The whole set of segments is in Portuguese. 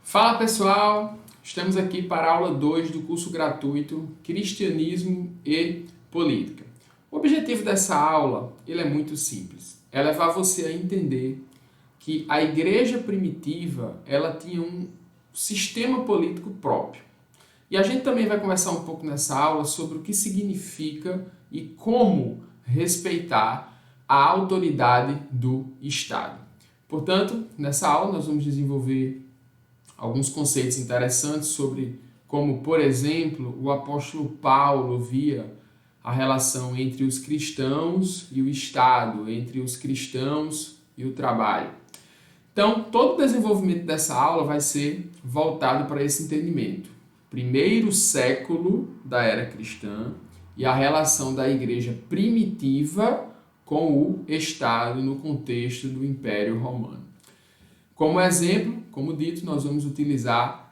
Fala pessoal, estamos aqui para a aula 2 do curso gratuito Cristianismo e Política. O objetivo dessa aula ele é muito simples, é levar você a entender que a igreja primitiva ela tinha um sistema político próprio. E a gente também vai conversar um pouco nessa aula sobre o que significa e como respeitar a autoridade do Estado. Portanto, nessa aula nós vamos desenvolver alguns conceitos interessantes sobre como, por exemplo, o apóstolo Paulo via a relação entre os cristãos e o Estado, entre os cristãos e o trabalho. Então, todo o desenvolvimento dessa aula vai ser voltado para esse entendimento. Primeiro século da era cristã e a relação da igreja primitiva com o Estado no contexto do Império Romano. Como exemplo, como dito, nós vamos utilizar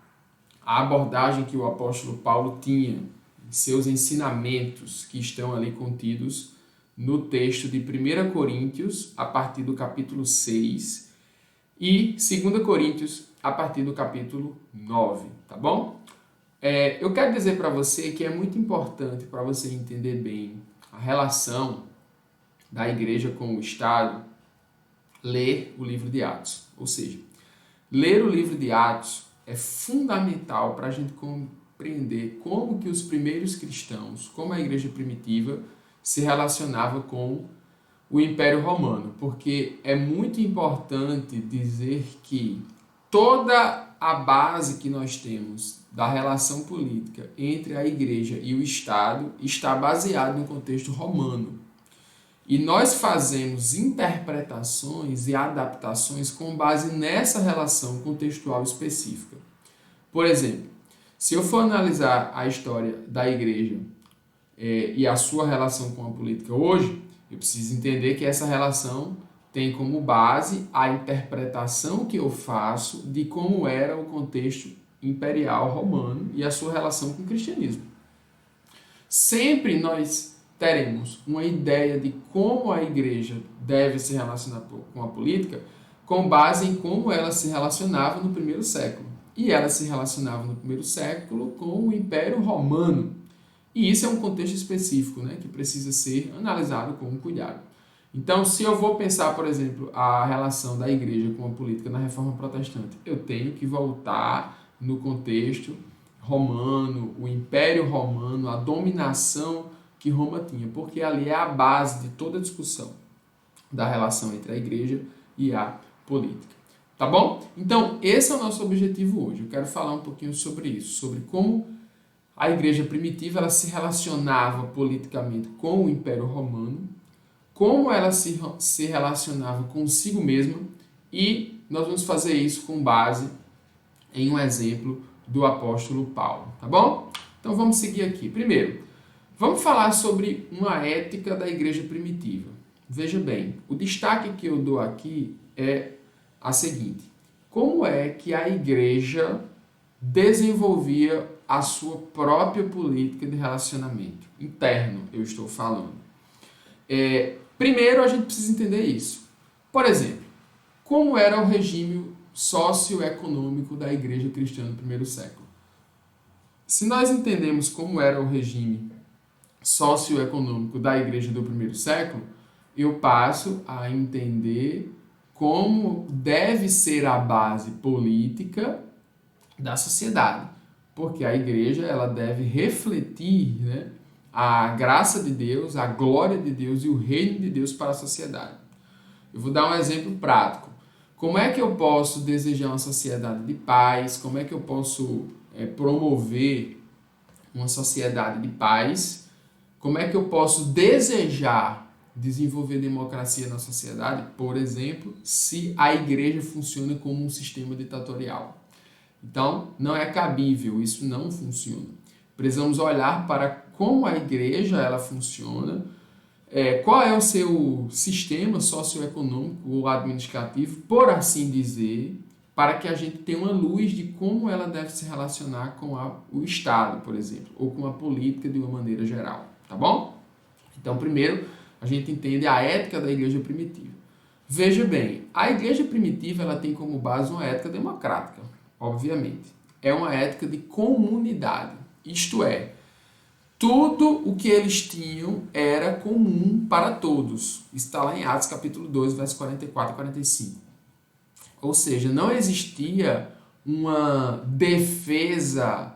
a abordagem que o apóstolo Paulo tinha em seus ensinamentos que estão ali contidos no texto de 1 Coríntios, a partir do capítulo 6, e 2 Coríntios, a partir do capítulo 9, tá bom? Eu quero dizer para você que é muito importante para você entender bem a relação da igreja com o Estado, ler o livro de Atos. Ou seja, ler o livro de Atos é fundamental para a gente compreender como que os primeiros cristãos, como a igreja primitiva, se relacionava com o Império Romano. Porque é muito importante dizer que toda a base que nós temos da relação política entre a igreja e o Estado está baseada no contexto romano. E nós fazemos interpretações e adaptações com base nessa relação contextual específica. Por exemplo, se eu for analisar a história da igreja e a sua relação com a política hoje, eu preciso entender que essa relação tem como base a interpretação que eu faço de como era o contexto imperial romano e a sua relação com o cristianismo. Sempre nós teremos uma ideia de como a igreja deve se relacionar com a política com base em como ela se relacionava no primeiro século. E ela se relacionava no primeiro século com o Império Romano. E isso é um contexto específico, né, que precisa ser analisado com cuidado. Então, se eu vou pensar, por exemplo, a relação da igreja com a política na Reforma Protestante, eu tenho que voltar no contexto romano, o Império Romano, a dominação que Roma tinha, porque ali é a base de toda a discussão da relação entre a igreja e a política. Tá bom? Então, esse é o nosso objetivo hoje. Eu quero falar um pouquinho sobre isso, sobre como a igreja primitiva ela se relacionava politicamente com o Império Romano, como ela se relacionava consigo mesma, e nós vamos fazer isso com base em um exemplo do apóstolo Paulo, tá bom? Então vamos seguir aqui. Primeiro, vamos falar sobre uma ética da igreja primitiva. Veja bem, o destaque que eu dou aqui é a seguinte: como é que a igreja desenvolvia a sua própria política de relacionamento interno, eu estou falando. Primeiro, a gente precisa entender isso. Por exemplo, como era o regime socioeconômico da igreja cristã no primeiro século? Se nós entendemos como era o regime socioeconômico da igreja do primeiro século, eu passo a entender como deve ser a base política da sociedade. Porque a igreja ela deve refletir, né, a graça de Deus, a glória de Deus e o reino de Deus para a sociedade. Eu vou dar um exemplo prático. Como é que eu posso desejar uma sociedade de paz? Como é que eu posso promover uma sociedade de paz? Como é que eu posso desejar desenvolver democracia na sociedade? Por exemplo, se a igreja funciona como um sistema ditatorial. Então, não é cabível, isso não funciona. Precisamos olhar para como a igreja ela funciona, qual é o seu sistema socioeconômico ou administrativo, por assim dizer, para que a gente tenha uma luz de como ela deve se relacionar com o Estado, por exemplo, ou com a política de uma maneira geral, tá bom? Então, primeiro, a gente entende a ética da igreja primitiva. Veja bem, a igreja primitiva ela tem como base uma ética democrática. obviamente. É uma ética de comunidade. Isto é, tudo o que eles tinham era comum para todos. Está lá em Atos capítulo 2, versos 44 e 45. Ou seja, não existia uma defesa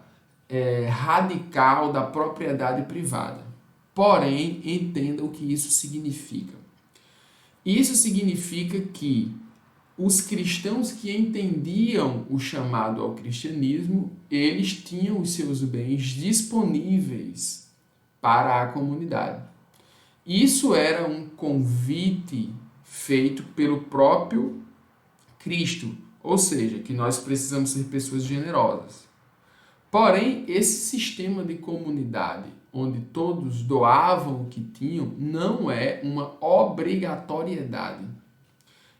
radical da propriedade privada. Porém, entenda o que isso significa. Isso significa que os cristãos que entendiam o chamado ao cristianismo, eles tinham os seus bens disponíveis para a comunidade. Isso era um convite feito pelo próprio Cristo, ou seja, que nós precisamos ser pessoas generosas. Porém, esse sistema de comunidade, onde todos doavam o que tinham, não é uma obrigatoriedade.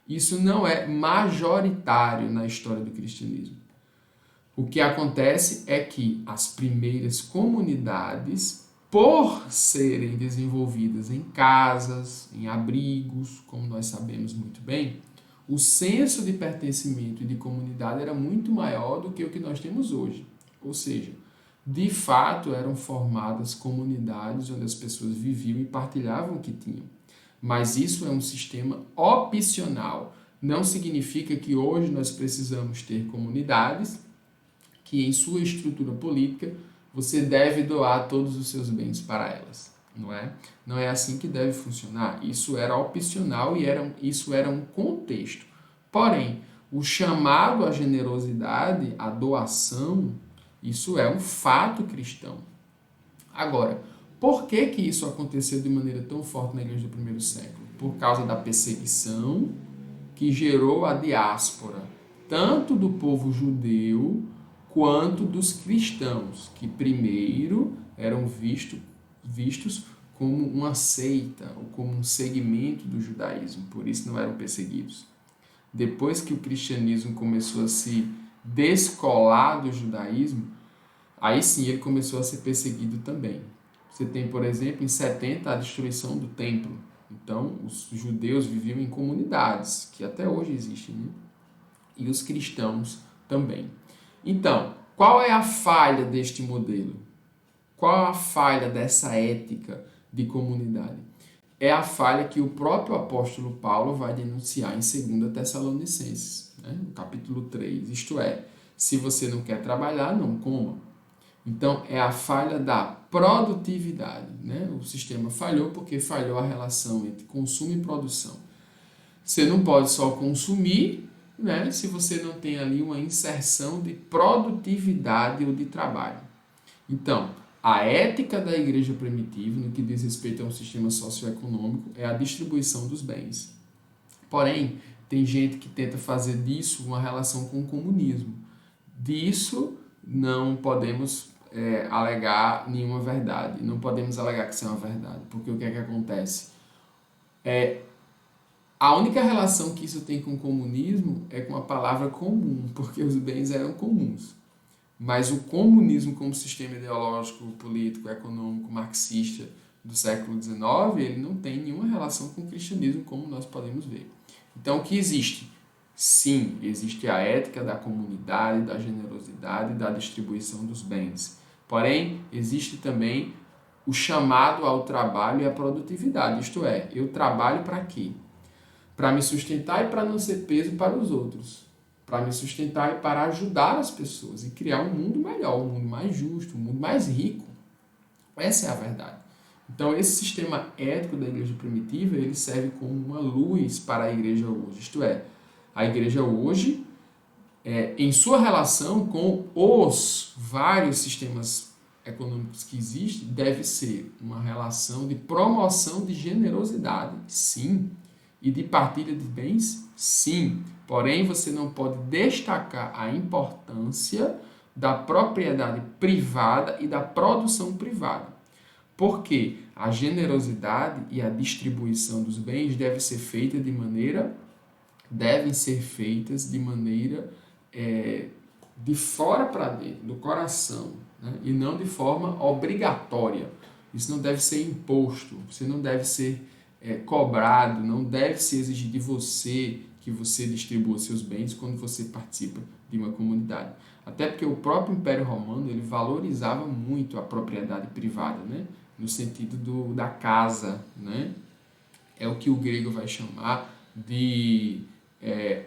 Isso não é majoritário na história do cristianismo. O que acontece é que as primeiras comunidades, por serem desenvolvidas em casas, em abrigos, como nós sabemos muito bem, o senso de pertencimento e de comunidade era muito maior do que o que nós temos hoje. Ou seja, de fato eram formadas comunidades onde as pessoas viviam e partilhavam o que tinham. Mas isso é um sistema opcional. Não significa que hoje nós precisamos ter comunidades que, em sua estrutura política, você deve doar todos os seus bens para elas. Não é? Não é assim que deve funcionar. Isso era opcional e isso era um contexto. Porém, o chamado à generosidade, à doação, isso é um fato cristão. Agora, por que isso aconteceu de maneira tão forte na igreja do primeiro século? Por causa da perseguição que gerou a diáspora, tanto do povo judeu quanto dos cristãos, que primeiro eram vistos como uma seita ou como um segmento do judaísmo, por isso não eram perseguidos. Depois que o cristianismo começou a se descolar do judaísmo, aí sim ele começou a ser perseguido também. Você tem, por exemplo, em 70 a destruição do templo. Então, os judeus viviam em comunidades, que até hoje existem, né? E os cristãos também. Então, qual é a falha deste modelo? Qual é a falha dessa ética de comunidade? É a falha que o próprio apóstolo Paulo vai denunciar em 2 Tessalonicenses, né? No capítulo 3. Isto é, se você não quer trabalhar, não coma. Então, é a falha da produtividade, né? O sistema falhou porque falhou a relação entre consumo e produção. Você não pode só consumir, né, se você não tem ali uma inserção de produtividade ou de trabalho. Então, a ética da igreja primitiva, no que diz respeito a um sistema socioeconômico, é a distribuição dos bens. Porém, tem gente que tenta fazer disso uma relação com o comunismo. Disso não podemos alegar nenhuma verdade. Não podemos alegar que isso é uma verdade. Porque o que é que acontece? A única relação que isso tem com o comunismo é com a palavra comum, porque os bens eram comuns. Mas o comunismo como sistema ideológico, político, econômico, marxista do século XIX, ele não tem nenhuma relação com o cristianismo, como nós podemos ver. Então, o que existe? Sim, existe a ética da comunidade, da generosidade e da distribuição dos bens. Porém, existe também o chamado ao trabalho e à produtividade. Isto é, eu trabalho para quê? Para me sustentar e para não ser peso para os outros. Para me sustentar e para ajudar as pessoas e criar um mundo melhor, um mundo mais justo, um mundo mais rico. Essa é a verdade. Então, esse sistema ético da igreja primitiva, ele serve como uma luz para a igreja hoje. Isto é, a igreja hoje, em sua relação com os vários sistemas econômicos que existem, deve ser uma relação de promoção de generosidade, sim, e de partilha de bens, sim. Porém, você não pode destacar a importância da propriedade privada e da produção privada. Porque a generosidade e a distribuição dos bens devem ser feitas de maneira de fora para dentro, do coração, né? E não de forma obrigatória. Isso não deve ser imposto, você não deve ser cobrado, não deve se exigir de você que que você distribua seus bens quando você participa de uma comunidade. Até porque o próprio Império Romano ele valorizava muito a propriedade privada, né? No sentido da casa, né? É o que o grego vai chamar de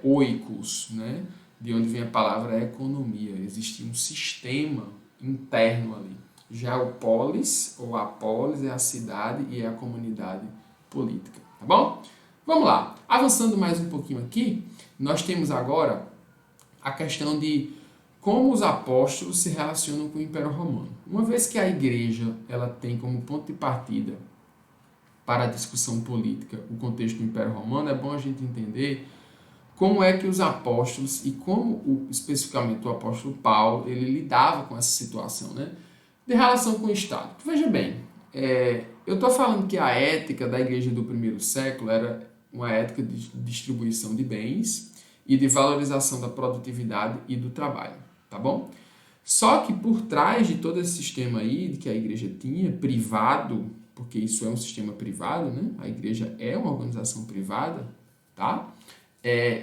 oikos, né? De onde vem a palavra economia. Existia um sistema interno ali. Já o polis, ou a polis, é a cidade e é a comunidade política. Tá bom? Vamos lá. Avançando mais um pouquinho aqui, nós temos agora a questão de como os apóstolos se relacionam com o Império Romano. Uma vez que a igreja ela tem como ponto de partida para a discussão política o contexto do Império Romano, é bom a gente entender como é que os apóstolos e como especificamente o apóstolo Paulo ele lidava com essa situação, né? De relação com o Estado. Veja bem, eu estou falando que a ética da igreja do primeiro século era uma ética de distribuição de bens e de valorização da produtividade e do trabalho, tá bom? Só que por trás de todo esse sistema aí que a igreja tinha, privado, porque isso é um sistema privado, né? A igreja é uma organização privada, tá?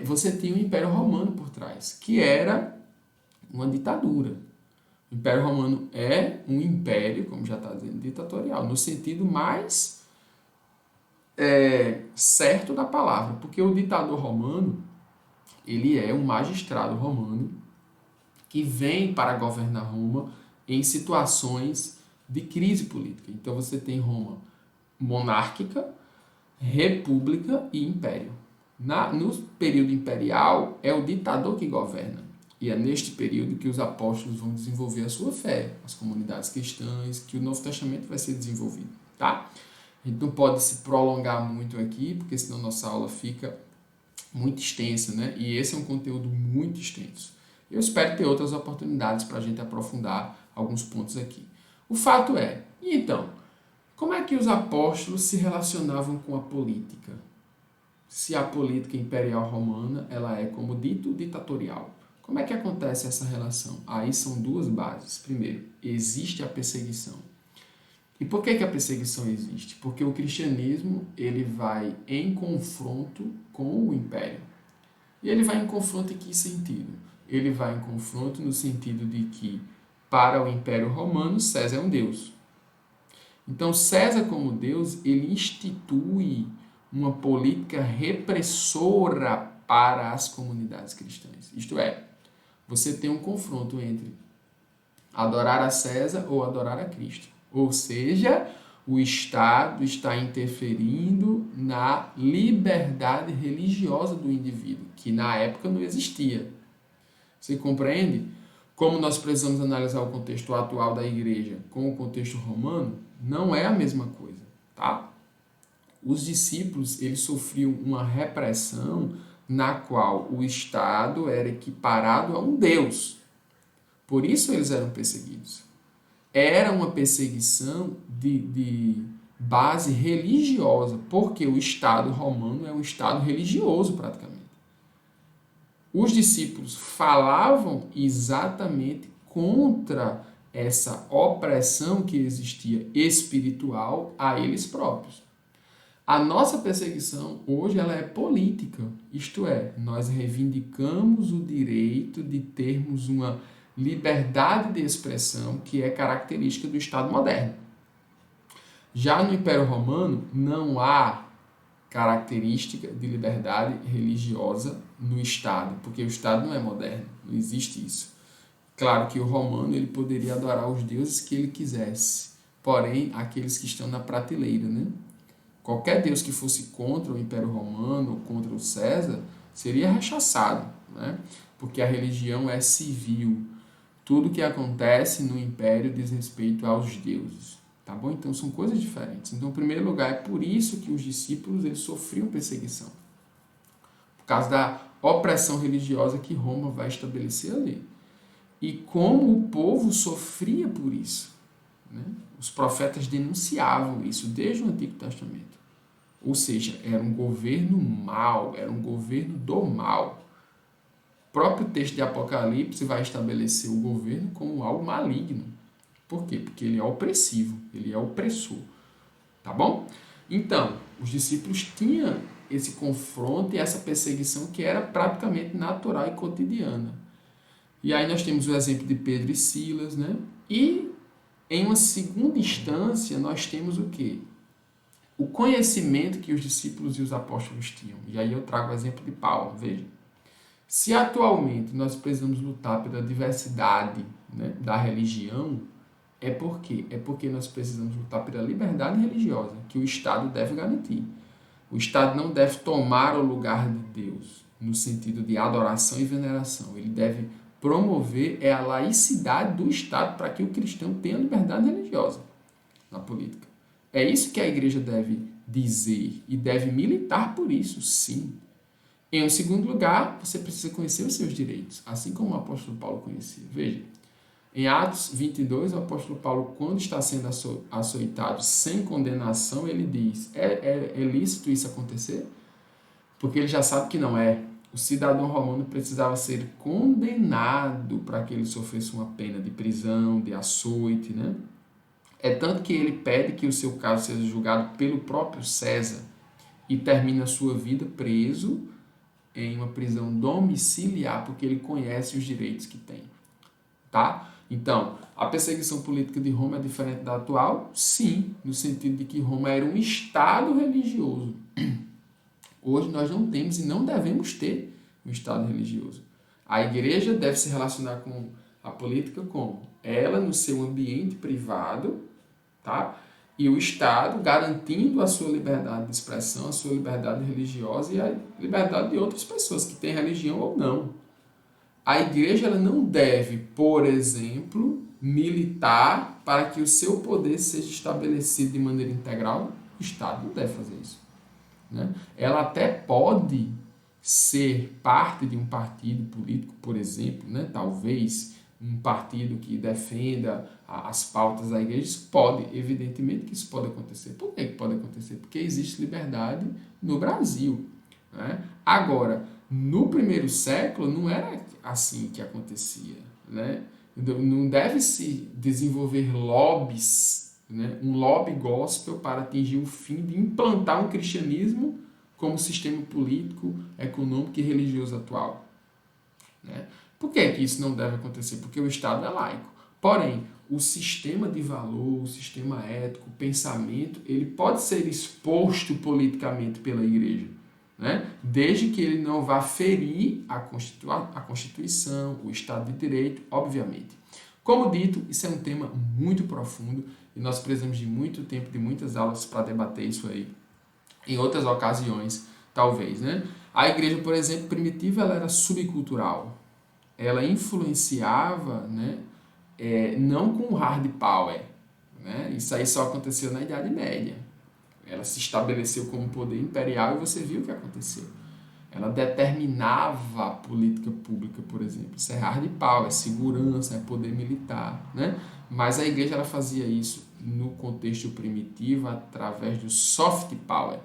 Você tinha o Império Romano por trás, que era uma ditadura. O Império Romano é um império, como já está dizendo, ditatorial, no sentido mais certo da palavra, porque o ditador romano, ele é um magistrado romano que vem para governar Roma em situações de crise política. Então você tem Roma monárquica, república e império. No período imperial, é o ditador que governa. E é neste período que os apóstolos vão desenvolver a sua fé, as comunidades cristãs, que o Novo Testamento vai ser desenvolvido, tá? A gente não pode se prolongar muito aqui, porque senão nossa aula fica muito extensa, né? E esse é um conteúdo muito extenso. Eu espero ter outras oportunidades para a gente aprofundar alguns pontos aqui. O fato é, e então, como é que os apóstolos se relacionavam com a política? Se a política imperial romana ela é, como dito, ditatorial. Como é que acontece essa relação? Aí são duas bases. Primeiro, existe a perseguição. E por que a perseguição existe? Porque o cristianismo ele vai em confronto com o império. E ele vai em confronto em que sentido? Ele vai em confronto no sentido de que, para o Império Romano, César é um deus. Então, César, como deus, ele institui uma política repressora para as comunidades cristãs. Isto é, você tem um confronto entre adorar a César ou adorar a Cristo. Ou seja, o Estado está interferindo na liberdade religiosa do indivíduo, que na época não existia. Você compreende como nós precisamos analisar o contexto atual da igreja com o contexto romano? Não é a mesma coisa, tá? Os discípulos, eles sofriam uma repressão na qual o Estado era equiparado a um Deus. Por isso eles eram perseguidos. Era uma perseguição de base religiosa, porque o Estado romano é um Estado religioso praticamente. Os discípulos falavam exatamente contra essa opressão que existia espiritual a eles próprios. A nossa perseguição hoje ela é política, isto é, nós reivindicamos o direito de termos uma liberdade de expressão que é característica do Estado moderno. Já no Império Romano não há característica de liberdade religiosa no Estado, porque o Estado não é moderno, não existe isso. Claro que o romano ele poderia adorar os deuses que ele quisesse, porém aqueles que estão na prateleira, né? Qualquer deus que fosse contra o Império Romano ou contra o César seria rechaçado, né? Porque a religião é civil. Tudo que acontece no Império diz respeito aos deuses. Tá bom? Então são coisas diferentes. Então, em primeiro lugar, é por isso que os discípulos eles sofriam perseguição. Por causa da opressão religiosa que Roma vai estabelecer ali. E como o povo sofria por isso. Né? Os profetas denunciavam isso desde o Antigo Testamento. Ou seja, era um governo mau, era um governo do mal. O próprio texto de Apocalipse vai estabelecer o governo como algo maligno. Por quê? Porque ele é opressivo, ele é opressor. Tá bom? Então, os discípulos tinham esse confronto e essa perseguição que era praticamente natural e cotidiana. E aí nós temos o exemplo de Pedro e Silas, né? E em uma segunda instância nós temos o quê? O conhecimento que os discípulos e os apóstolos tinham. E aí eu trago o exemplo de Paulo. Veja, se atualmente nós precisamos lutar pela diversidade, né, da religião, é por quê? É porque nós precisamos lutar pela liberdade religiosa, que o Estado deve garantir. O Estado não deve tomar o lugar de Deus, no sentido de adoração e veneração. Ele deve promover a laicidade do Estado para que o cristão tenha liberdade religiosa na política. É isso que a igreja deve dizer e deve militar por isso, sim. Em um segundo lugar, você precisa conhecer os seus direitos, assim como o apóstolo Paulo conhecia. Veja, em Atos 22, o apóstolo Paulo, quando está sendo açoitado sem condenação, ele diz, é lícito isso acontecer? Porque ele já sabe que não é. O cidadão romano precisava ser condenado para que ele sofresse uma pena de prisão, de açoite, né? É tanto que ele pede que o seu caso seja julgado pelo próprio César e termina a sua vida preso em uma prisão domiciliar, porque ele conhece os direitos que tem. Tá? Então, a perseguição política de Roma é diferente da atual? Sim, no sentido de que Roma era um Estado religioso. Hoje nós não temos e não devemos ter um Estado religioso. A igreja deve se relacionar com a política como? Ela no seu ambiente privado, tá? E o Estado garantindo a sua liberdade de expressão, a sua liberdade religiosa e a liberdade de outras pessoas que têm religião ou não. A igreja ela não deve, por exemplo, militar para que o seu poder seja estabelecido de maneira integral. O Estado não deve fazer isso, né? Ela até pode ser parte de um partido político, por exemplo, né? Talvez um partido que defenda as pautas da igreja, isso pode, evidentemente que isso pode acontecer. Por que pode acontecer? Porque existe liberdade no Brasil, né? Agora, no primeiro século não era assim que acontecia, né? Não deve se desenvolver lobbies, né? Um lobby gospel para atingir o fim de implantar um cristianismo como sistema político, econômico e religioso atual, né? Por que isso não deve acontecer? Porque o Estado é laico. Porém, o sistema de valor, o sistema ético, o pensamento, ele pode ser exposto politicamente pela igreja, né? Desde que ele não vá ferir a Constituição, o Estado de Direito, obviamente. Como dito, isso é um tema muito profundo e nós precisamos de muito tempo, de muitas aulas para debater isso aí. Em outras ocasiões, talvez, né? A igreja, por exemplo, primitiva, ela era subcultural. Ela influenciava, né, não com hard power, né? Isso aí só aconteceu na Idade Média. Ela se estabeleceu como poder imperial e você viu o que aconteceu. Ela determinava a política pública, por exemplo. Isso é hard power, é segurança, é poder militar, né? Mas a igreja ela fazia isso no contexto primitivo através do soft power.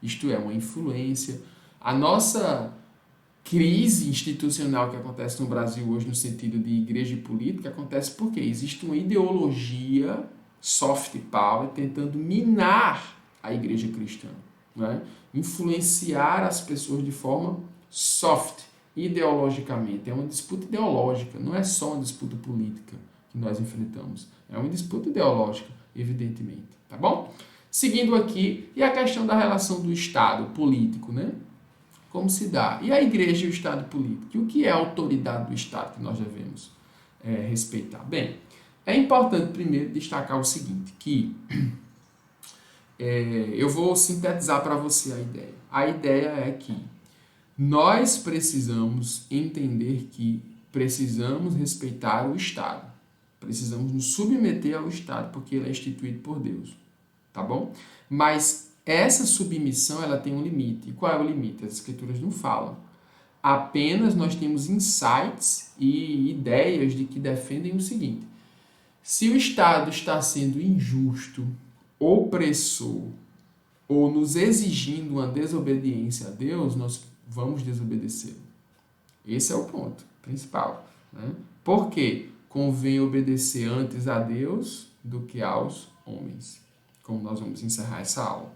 Isto é, uma influência. A nossa crise institucional que acontece no Brasil hoje no sentido de igreja e política acontece porque existe uma ideologia soft power tentando minar a igreja cristã, né? Influenciar as pessoas de forma soft, ideologicamente. É uma disputa ideológica, não é só uma disputa política que nós enfrentamos. É uma disputa ideológica, evidentemente, tá bom? Seguindo aqui, e a questão da relação do Estado político, né? Como se dá? E a igreja e o Estado político? E o que é a autoridade do Estado que nós devemos respeitar? Bem, é importante primeiro destacar o seguinte, que eu vou sintetizar para você a ideia. A ideia é que nós precisamos entender que precisamos respeitar o Estado. Precisamos nos submeter ao Estado, porque ele é instituído por Deus. Tá bom? Mas essa submissão ela tem um limite. E qual é o limite? As escrituras não falam. Apenas nós temos insights e ideias de que defendem o seguinte: se o Estado está sendo injusto, opressor ou nos exigindo uma desobediência a Deus, nós vamos desobedecê-lo. Esse é o ponto principal, né? Por quê? Convém obedecer antes a Deus do que aos homens, como nós vamos encerrar essa aula.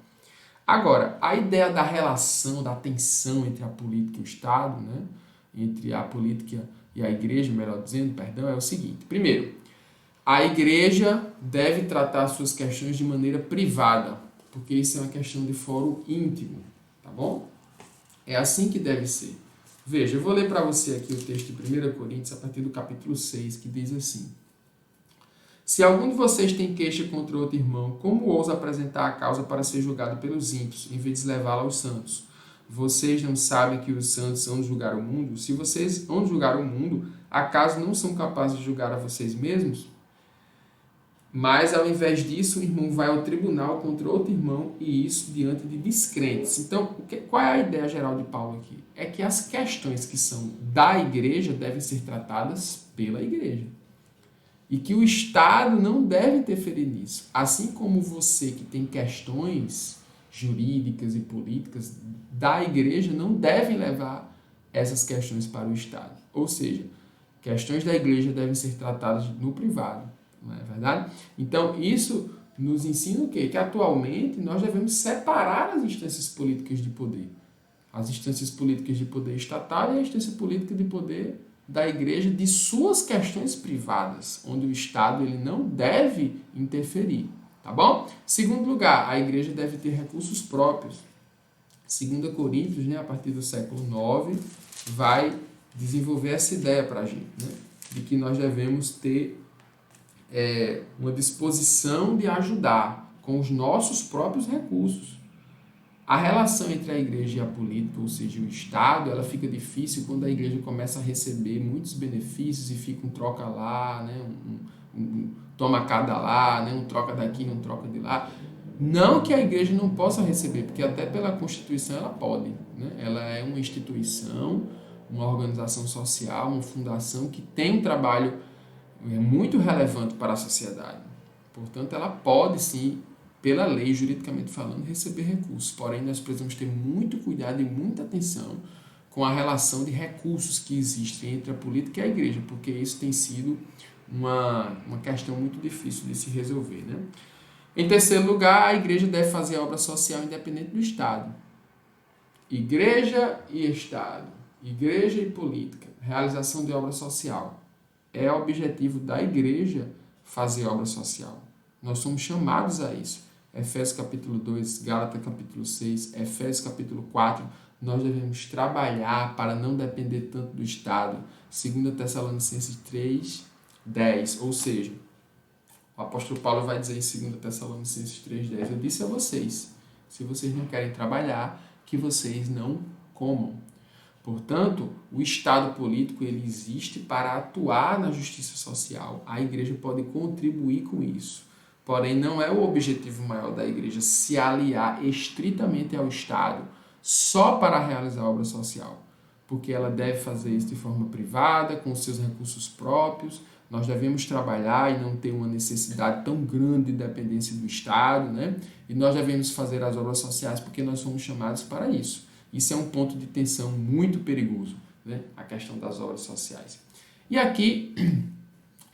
Agora, a ideia da relação, da tensão entre a política e o Estado, né? Entre a política e a igreja, melhor dizendo, perdão, é o seguinte. Primeiro, a igreja deve tratar suas questões de maneira privada, porque isso é uma questão de fórum íntimo, tá bom? É assim que deve ser. Veja, eu vou ler para você aqui o texto de 1 Coríntios, a partir do capítulo 6, que diz assim: se algum de vocês tem queixa contra outro irmão, como ousa apresentar a causa para ser julgado pelos ímpios, em vez de levá-la aos santos? Vocês não sabem que os santos hão de julgar o mundo? Se vocês hão de julgar o mundo, acaso não são capazes de julgar a vocês mesmos? Mas, ao invés disso, o irmão vai ao tribunal contra outro irmão, e isso diante de descrentes. Então, qual é a ideia geral de Paulo aqui? É que as questões que são da igreja devem ser tratadas pela igreja. E que o Estado não deve interferir nisso. Assim como você que tem questões jurídicas e políticas da igreja não devem levar essas questões para o Estado. Ou seja, questões da igreja devem ser tratadas no privado. Não é verdade? Então, isso nos ensina o quê? Que atualmente nós devemos separar as instâncias políticas de poder. As instâncias políticas de poder estatal e a instância política de poder da igreja de suas questões privadas, onde o Estado ele não deve interferir. Tá bom? Segundo lugar, a igreja deve ter recursos próprios. 2 Coríntios, né, a partir do século IX, vai desenvolver essa ideia para a gente, né, de que nós devemos ter uma disposição de ajudar com os nossos próprios recursos. A relação entre a igreja e a política, ou seja, o Estado, ela fica difícil quando a igreja começa a receber muitos benefícios e fica um troca lá, né, um toma cada lá, né, um troca daqui, um troca de lá. Não que a igreja não possa receber, porque até pela Constituição ela pode. Né? Ela é uma instituição, uma organização social, uma fundação que tem um trabalho muito relevante para a sociedade. Portanto, ela pode sim, pela lei, juridicamente falando, receber recursos. Porém, nós precisamos ter muito cuidado e muita atenção com a relação de recursos que existem entre a política e a igreja, porque isso tem sido uma questão muito difícil de se resolver. Né? Em terceiro lugar, a igreja deve fazer obra social independente do Estado. Igreja e Estado, igreja e política, realização de obra social. É objetivo da igreja fazer obra social. Nós somos chamados a isso. Efésios capítulo 2, Gálatas capítulo 6, Efésios capítulo 4, nós devemos trabalhar para não depender tanto do Estado. 2 Tessalonicenses 3, 10, ou seja, o apóstolo Paulo vai dizer em 2 Tessalonicenses 3, 10, eu disse a vocês, se vocês não querem trabalhar, que vocês não comam. Portanto, o Estado político ele existe para atuar na justiça social. A igreja pode contribuir com isso. Porém, não é o objetivo maior da igreja se aliar estritamente ao Estado só para realizar a obra social. Porque ela deve fazer isso de forma privada, com seus recursos próprios. Nós devemos trabalhar e não ter uma necessidade tão grande de dependência do Estado, né? E nós devemos fazer as obras sociais porque nós somos chamados para isso. Isso é um ponto de tensão muito perigoso, né? A questão das obras sociais. E aqui,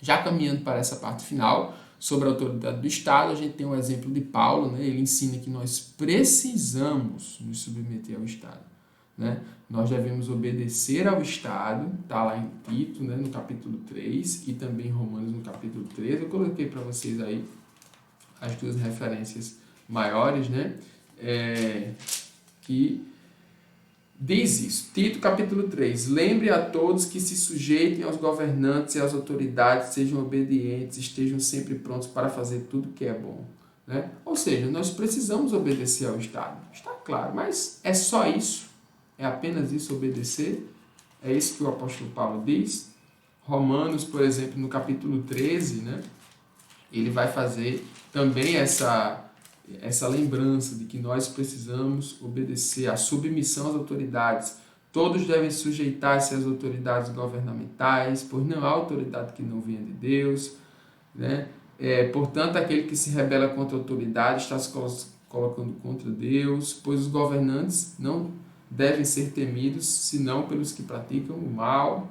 já caminhando para essa parte final, sobre a autoridade do Estado, a gente tem um exemplo de Paulo, né? Ele ensina que nós precisamos nos submeter ao Estado. Né? Nós devemos obedecer ao Estado, está lá em Tito, né? No capítulo 3, e também em Romanos, no capítulo 3. Eu coloquei para vocês aí as duas referências maiores, né? Que diz isso, Tito capítulo 3, lembre a todos que se sujeitem aos governantes e às autoridades, sejam obedientes, estejam sempre prontos para fazer tudo que é bom. Né? Ou seja, nós precisamos obedecer ao Estado, está claro, mas é só isso? É apenas isso, obedecer? É isso que o apóstolo Paulo diz? Romanos, por exemplo, no capítulo 13, né? Ele vai fazer também essa lembrança de que nós precisamos obedecer à submissão às autoridades. Todos devem sujeitar-se às autoridades governamentais, pois não há autoridade que não venha de Deus. Né? Portanto, aquele que se rebela contra a autoridade está se colocando contra Deus, pois os governantes não devem ser temidos, senão pelos que praticam o mal.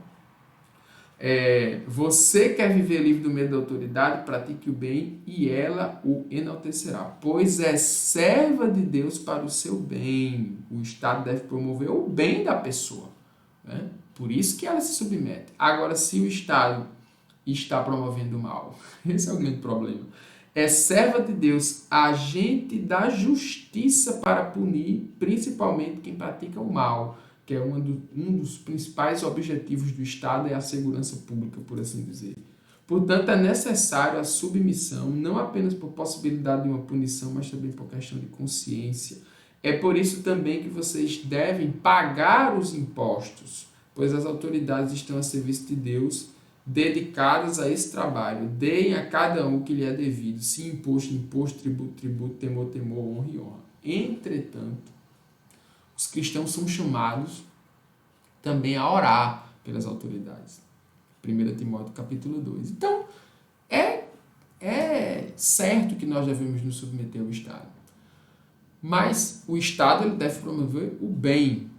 Você quer viver livre do medo da autoridade? Pratique o bem e ela o enaltecerá. Pois é serva de Deus para o seu bem. O Estado deve promover o bem da pessoa, né? Por isso que ela se submete. Agora, se o Estado está promovendo o mal, esse é o grande problema. É serva de Deus, agente da justiça para punir, principalmente quem pratica o mal, que é um dos principais objetivos do Estado, é a segurança pública, por assim dizer. Portanto, é necessário a submissão, não apenas por possibilidade de uma punição, mas também por questão de consciência. É por isso também que vocês devem pagar os impostos, pois as autoridades estão a serviço de Deus, dedicadas a esse trabalho. Deem a cada um o que lhe é devido, se imposto, imposto, tributo, tributo, temor, temor, honra e honra. Entretanto, os cristãos são chamados também a orar pelas autoridades. 1 Timóteo capítulo 2. Então, é certo que nós devemos nos submeter ao Estado. Mas o Estado ele deve promover o bem.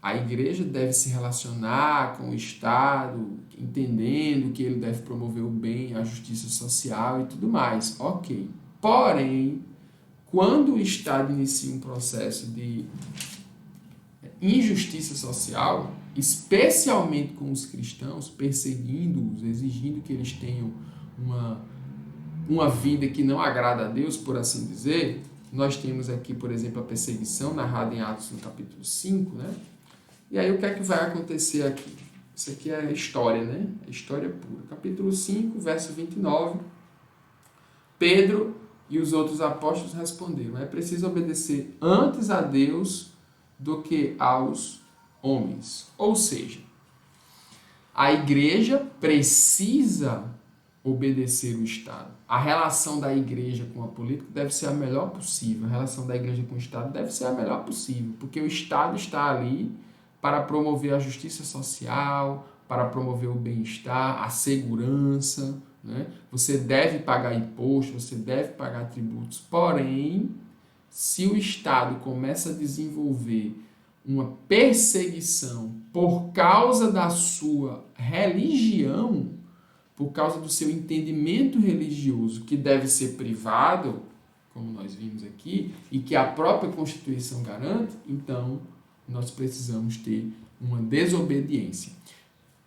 A igreja deve se relacionar com o Estado, entendendo que ele deve promover o bem, a justiça social e tudo mais. Ok. Porém, quando o Estado inicia um processo de injustiça social, especialmente com os cristãos, perseguindo-os, exigindo que eles tenham uma vida que não agrada a Deus, por assim dizer, nós temos aqui, por exemplo, a perseguição narrada em Atos no capítulo 5, né? E aí o que é que vai acontecer aqui? Isso aqui é história, né? É história pura. Capítulo 5, verso 29. Pedro e os outros apóstolos responderam: é preciso obedecer antes a Deus do que aos homens. Ou seja, a igreja precisa obedecer o Estado. A relação da igreja com a política deve ser a melhor possível. A relação da igreja com o Estado deve ser a melhor possível, porque o Estado está ali para promover a justiça social, para promover o bem-estar, a segurança, né? Você deve pagar imposto, você deve pagar tributos. Porém, se o Estado começa a desenvolver uma perseguição por causa da sua religião, por causa do seu entendimento religioso, que deve ser privado, como nós vimos aqui, e que a própria Constituição garante, então nós precisamos ter uma desobediência.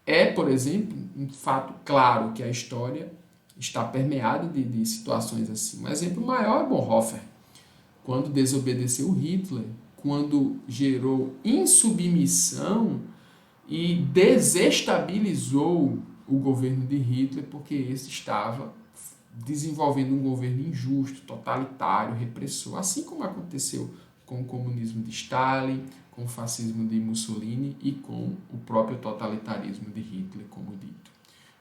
É, por exemplo, um fato claro que a história está permeada de situações assim. Um exemplo maior é Bonhoeffer, quando desobedeceu Hitler, quando gerou insubmissão e desestabilizou o governo de Hitler, porque esse estava desenvolvendo um governo injusto, totalitário, repressor, assim como aconteceu com o comunismo de Stalin, com o fascismo de Mussolini e com o próprio totalitarismo de Hitler, como dito.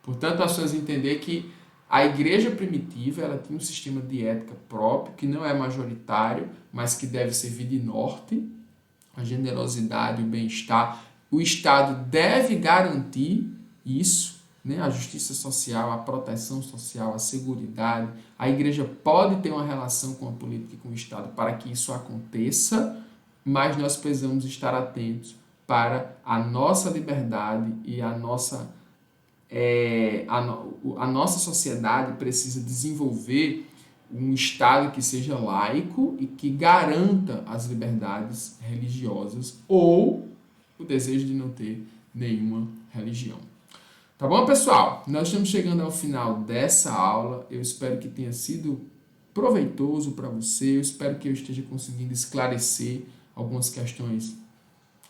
Portanto, nós precisamos entender que a igreja primitiva ela tinha um sistema de ética próprio, que não é majoritário, mas que deve servir de norte, a generosidade, o bem-estar. O Estado deve garantir isso, né? A justiça social, a proteção social, a seguridade. A igreja pode ter uma relação com a política e com o Estado para que isso aconteça, mas nós precisamos estar atentos para a nossa liberdade e a nossa sociedade precisa desenvolver um Estado que seja laico e que garanta as liberdades religiosas ou o desejo de não ter nenhuma religião. Tá bom, pessoal? Nós estamos chegando ao final dessa aula. Eu espero que tenha sido proveitoso para você. Eu espero que eu esteja conseguindo esclarecer algumas questões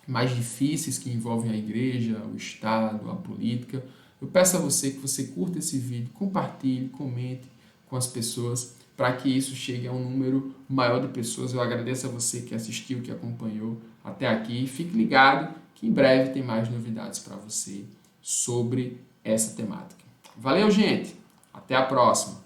mais difíceis que envolvem a igreja, o Estado, a política. Eu peço a você que você curta esse vídeo, compartilhe, comente com as pessoas para que isso chegue a um número maior de pessoas. Eu agradeço a você que assistiu, que acompanhou até aqui. Fique ligado que em breve tem mais novidades para você sobre essa temática. Valeu, gente! Até a próxima!